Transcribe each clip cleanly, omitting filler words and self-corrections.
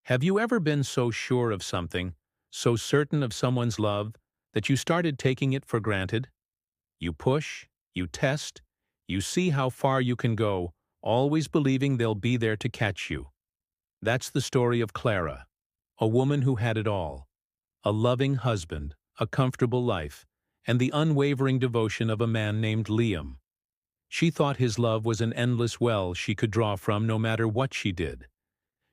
Have you ever been so sure of something, so certain of someone's love, that you started taking it for granted? You push, you test, you see how far you can go, always believing they'll be there to catch you. That's the story of Clara, a woman who had it all: a loving husband, a comfortable life, and the unwavering devotion of a man named Liam. She thought his love was an endless well she could draw from no matter what she did.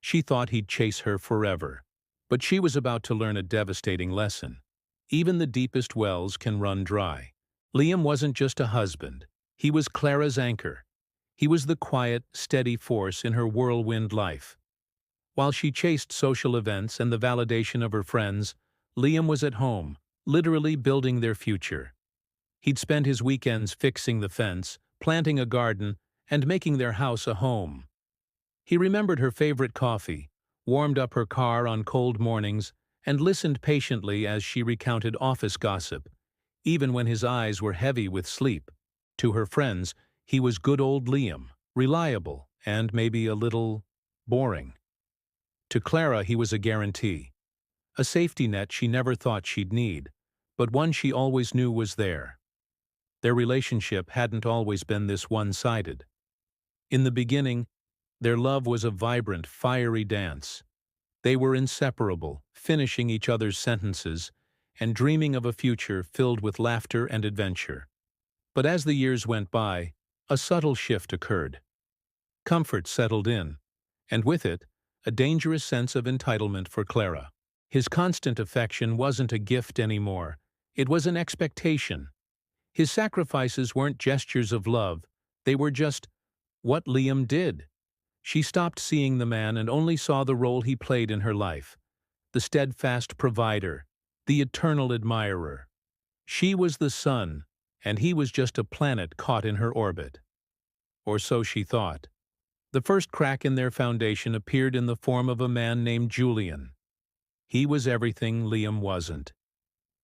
She thought he'd chase her forever. But she was about to learn a devastating lesson. Even the deepest wells can run dry. Liam wasn't just a husband. He was Clara's anchor. He was the quiet, steady force in her whirlwind life. While she chased social events and the validation of her friends, Liam was at home, literally building their future. He'd spend his weekends fixing the fence, planting a garden, and making their house a home. He remembered her favorite coffee, warmed up her car on cold mornings, and listened patiently as she recounted office gossip, even when his eyes were heavy with sleep. To her friends, he was good old Liam, reliable, and maybe a little boring. To Clara, he was a guarantee, a safety net she never thought she'd need, but one she always knew was there. Their relationship hadn't always been this one-sided. In the beginning, their love was a vibrant, fiery dance. They were inseparable, finishing each other's sentences and dreaming of a future filled with laughter and adventure. But as the years went by, a subtle shift occurred. Comfort settled in, and with it, a dangerous sense of entitlement for Clara. His constant affection wasn't a gift anymore. It was an expectation. His sacrifices weren't gestures of love. They were just what Liam did. She stopped seeing the man and only saw the role he played in her life: the steadfast provider, the eternal admirer. She was the sun, and he was just a planet caught in her orbit. Or so she thought. The first crack in their foundation appeared in the form of a man named Julian. He was everything Liam wasn't.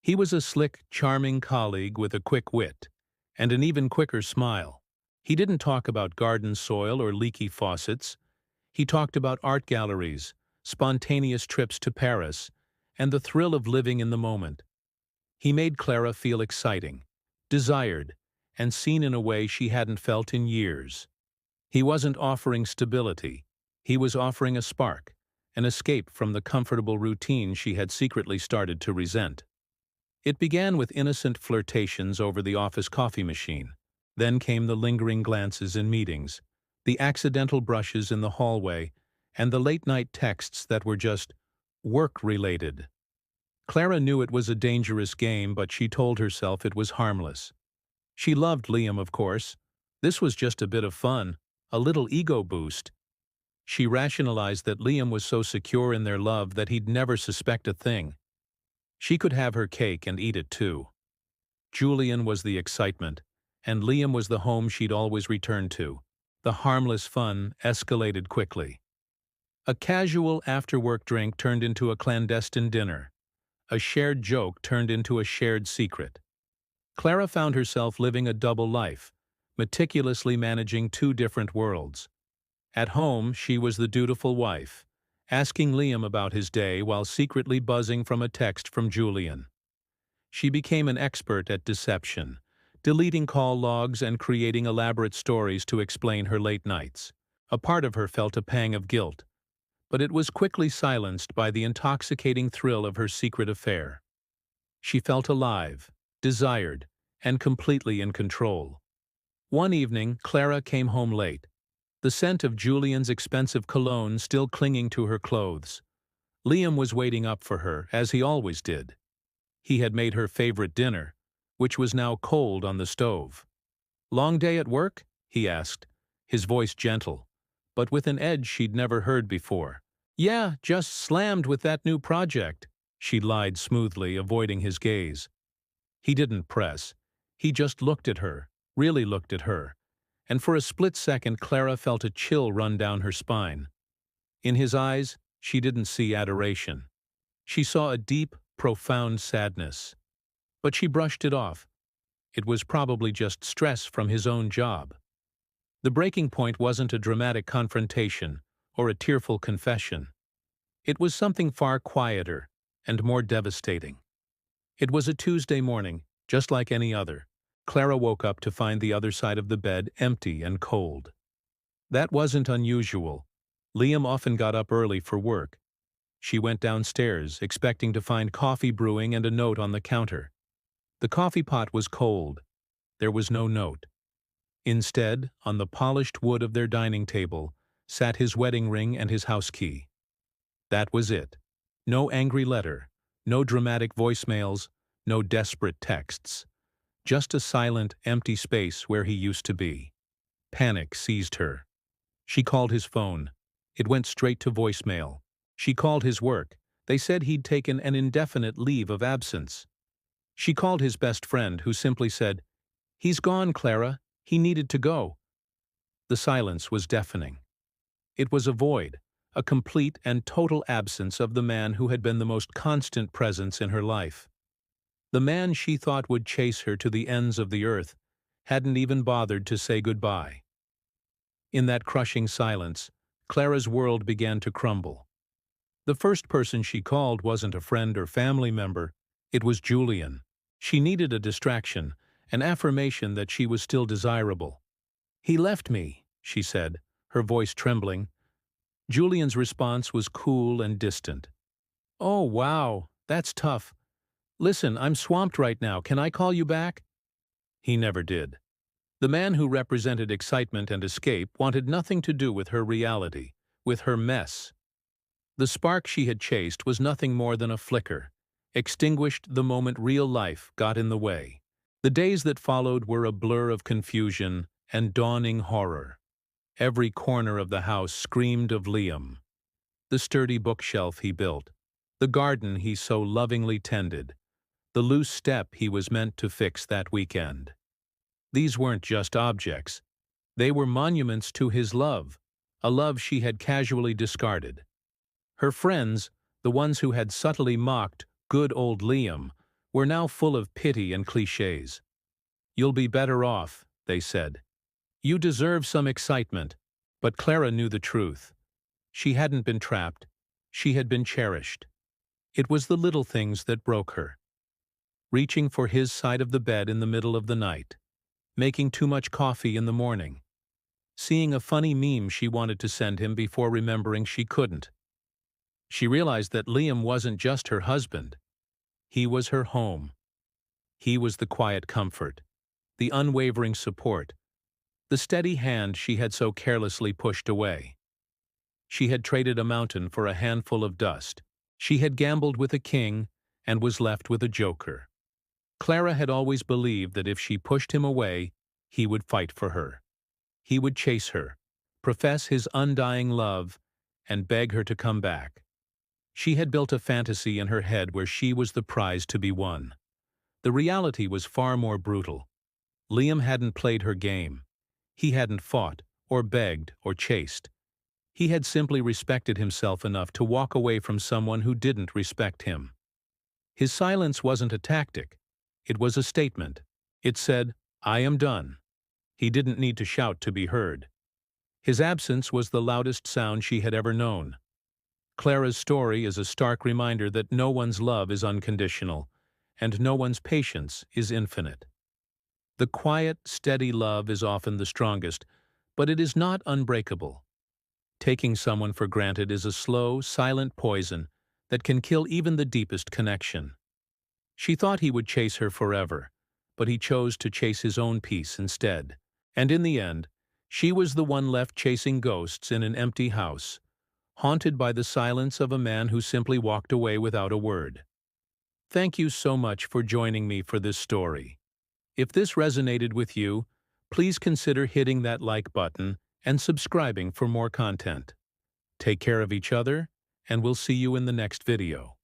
He was a slick, charming colleague with a quick wit, and an even quicker smile. He didn't talk about garden soil or leaky faucets. He talked about art galleries, spontaneous trips to Paris, and the thrill of living in the moment. He made Clara feel exciting, desired, and seen in a way she hadn't felt in years. He wasn't offering stability. He was offering a spark, an escape from the comfortable routine she had secretly started to resent. It began with innocent flirtations over the office coffee machine. Then came the lingering glances in meetings, the accidental brushes in the hallway, and the late-night texts that were just work-related. Clara knew it was a dangerous game, but she told herself it was harmless. She loved Liam, of course. This was just a bit of fun, a little ego boost. She rationalized that Liam was so secure in their love that he'd never suspect a thing. She could have her cake and eat it too. Julian was the excitement, and Liam was the home she'd always return to. The harmless fun escalated quickly. A casual after-work drink turned into a clandestine dinner. A shared joke turned into a shared secret. Clara found herself living a double life, meticulously managing two different worlds. At home, she was the dutiful wife, asking Liam about his day while secretly buzzing from a text from Julian. She became an expert at deception, deleting call logs and creating elaborate stories to explain her late nights. A part of her felt a pang of guilt, but it was quickly silenced by the intoxicating thrill of her secret affair. She felt alive, desired, and completely in control. One evening, Clara came home late, the scent of Julian's expensive cologne still clinging to her clothes. Liam was waiting up for her, as he always did. He had made her favorite dinner, which was now cold on the stove. "Long day at work?" he asked, his voice gentle, but with an edge she'd never heard before. "Yeah, just slammed with that new project," she lied smoothly, avoiding his gaze. He didn't press. He just looked at her, really looked at her, and for a split second Clara felt a chill run down her spine. In his eyes, she didn't see adoration. She saw a deep, profound sadness. But she brushed it off. It was probably just stress from his own job. The breaking point wasn't a dramatic confrontation or a tearful confession. It was something far quieter and more devastating. It was a Tuesday morning, just like any other. Clara woke up to find the other side of the bed empty and cold. That wasn't unusual. Liam often got up early for work. She went downstairs, expecting to find coffee brewing and a note on the counter. The coffee pot was cold. There was no note. Instead, on the polished wood of their dining table, sat his wedding ring and his house key. That was it. No angry letter, no dramatic voicemails, no desperate texts. Just a silent, empty space where he used to be. Panic seized her. She called his phone. It went straight to voicemail. She called his work. They said he'd taken an indefinite leave of absence. She called his best friend, who simply said, "He's gone, Clara. He needed to go." The silence was deafening. It was a void, a complete and total absence of the man who had been the most constant presence in her life. The man she thought would chase her to the ends of the earth hadn't even bothered to say goodbye. In that crushing silence, Clara's world began to crumble. The first person she called wasn't a friend or family member, it was Julian. She needed a distraction, an affirmation that she was still desirable. "He left me," she said, her voice trembling. Julian's response was cool and distant. "Oh, wow, that's tough. Listen, I'm swamped right now. Can I call you back?" He never did. The man who represented excitement and escape wanted nothing to do with her reality, with her mess. The spark she had chased was nothing more than a flicker, extinguished the moment real life got in the way. The days that followed were a blur of confusion and dawning horror. Every corner of the house screamed of Liam. The sturdy bookshelf he built, the garden he so lovingly tended, the loose step he was meant to fix that weekend. These weren't just objects. They were monuments to his love, a love she had casually discarded. Her friends, the ones who had subtly mocked good old Liam, were now full of pity and clichés. "You'll be better off," they said. "You deserve some excitement." But Clara knew the truth. She hadn't been trapped. She had been cherished. It was the little things that broke her. Reaching for his side of the bed in the middle of the night. Making too much coffee in the morning. Seeing a funny meme she wanted to send him before remembering she couldn't. She realized that Liam wasn't just her husband. He was her home. He was the quiet comfort, the unwavering support, the steady hand she had so carelessly pushed away. She had traded a mountain for a handful of dust. She had gambled with a king and was left with a joker. Clara had always believed that if she pushed him away, he would fight for her. He would chase her, profess his undying love, and beg her to come back. She had built a fantasy in her head where she was the prize to be won. The reality was far more brutal. Liam hadn't played her game. He hadn't fought, or begged, or chased. He had simply respected himself enough to walk away from someone who didn't respect him. His silence wasn't a tactic. It was a statement. It said, "I am done." He didn't need to shout to be heard. His absence was the loudest sound she had ever known. Clara's story is a stark reminder that no one's love is unconditional, and no one's patience is infinite. The quiet, steady love is often the strongest, but it is not unbreakable. Taking someone for granted is a slow, silent poison that can kill even the deepest connection. She thought he would chase her forever, but he chose to chase his own peace instead. And in the end, she was the one left chasing ghosts in an empty house, haunted by the silence of a man who simply walked away without a word. Thank you so much for joining me for this story. If this resonated with you, please consider hitting that like button and subscribing for more content. Take care of each other, and we'll see you in the next video.